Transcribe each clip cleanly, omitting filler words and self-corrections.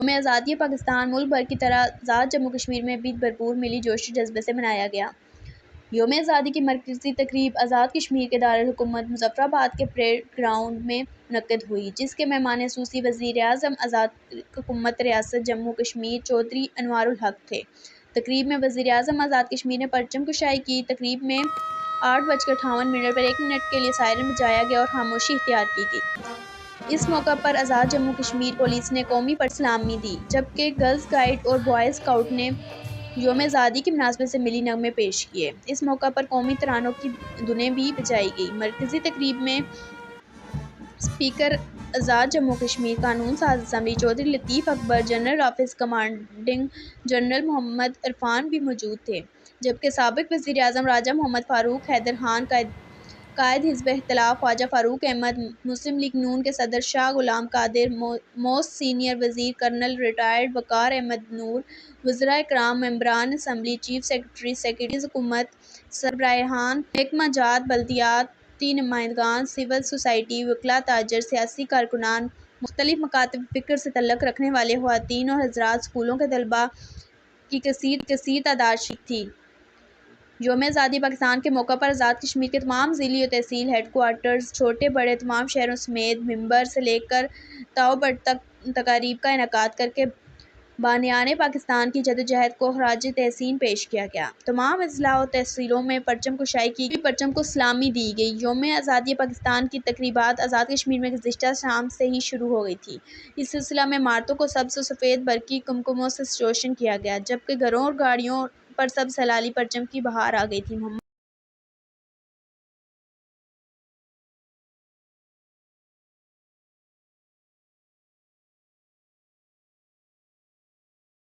یوم آزادی پاکستان ملک بھر کی طرح آزاد جموں کشمیر میں بھی بھرپور ملی جوش و جذبے سے منایا گیا۔ یوم آزادی کی مرکزی تقریب آزاد کشمیر کے دارالحکومت مظفر آباد کے پریڈ گراؤنڈ میں منعقد ہوئی، جس کے مہمان خصوصی وزیر اعظم آزاد حکومت ریاست جموں کشمیر چودھری انوار الحق تھے۔ تقریب میں وزیر اعظم آزاد کشمیر نے پرچم کشائی کی۔ تقریب میں 8:58 پر 1 منٹ کے لیے سائرن بجایا گیا اور خاموشی اختیار کی گئی۔ اس موقع پر آزاد جموں کشمیر پولیس نے قومی پرچم پر سلام دی، جبکہ گرلز گائیڈ اور بوائز اسکاؤٹ نے یوم آزادی کی مناسبت سے ملی نغمے پیش کیے۔ اس موقع پر قومی ترانوں کی دھنیں بھی بجائی گئیں۔ مرکزی تقریب میں اسپیکر آزاد جموں کشمیر قانون ساز اسمبلی چودھری لطیف اکبر، جنرل آفس کمانڈنگ جنرل محمد عرفان بھی موجود تھے، جبکہ سابق وزیر اعظم راجہ محمد فاروق حیدر خان، قائد حزب اختلاف خواجہ فاروق احمد، مسلم لیگ ن کے صدر شاہ غلام قادر، موسٹ سینئر وزیر کرنل ریٹائرڈ وقار احمد نور، وزرائے کرام، ممبران اسمبلی، چیف سیکرٹری، سیکرٹریز حکومت، سربراہان محکمہ جات، بلدیاتی نمائندگان، سول سوسائٹی، وکلاء، تاجر، سیاسی کارکنان، مختلف مکاتب فکر سے تعلق رکھنے والے خواتین اور حضرات، اسکولوں کے طلباء کی کثیر تعداد شریک تھی۔ یوم آزادی پاکستان کے موقع پر آزاد کشمیر کے تمام ضلعی و تحصیل ہیڈ کوارٹرز، چھوٹے بڑے تمام شہروں سمیت ممبر سے لے کر تاؤ بڑ تک تقاریب کا انعقاد کرکے بانیان پاکستان کی جدوجہد کو خراج تحسین پیش کیا گیا۔ تمام اضلاع و تحصیلوں میں پرچم کشائی کی گئی، پرچم کو سلامی دی گئی۔ یوم آزادی پاکستان کی تقریبات آزاد کشمیر میں گزشتہ شام سے ہی شروع ہو گئی تھیں۔ اس سلسلہ میں عمارتوں کو سبز و سفید برقی کمکموں سے روشن کیا گیا، جبکہ گھروں اور گاڑیوں پر سبز ہلالی پرچم کی بہار آ گئی تھی۔ محمد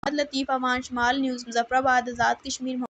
لطیف، اعوان شمال نیوز، مظفر آباد، آزاد کشمیر۔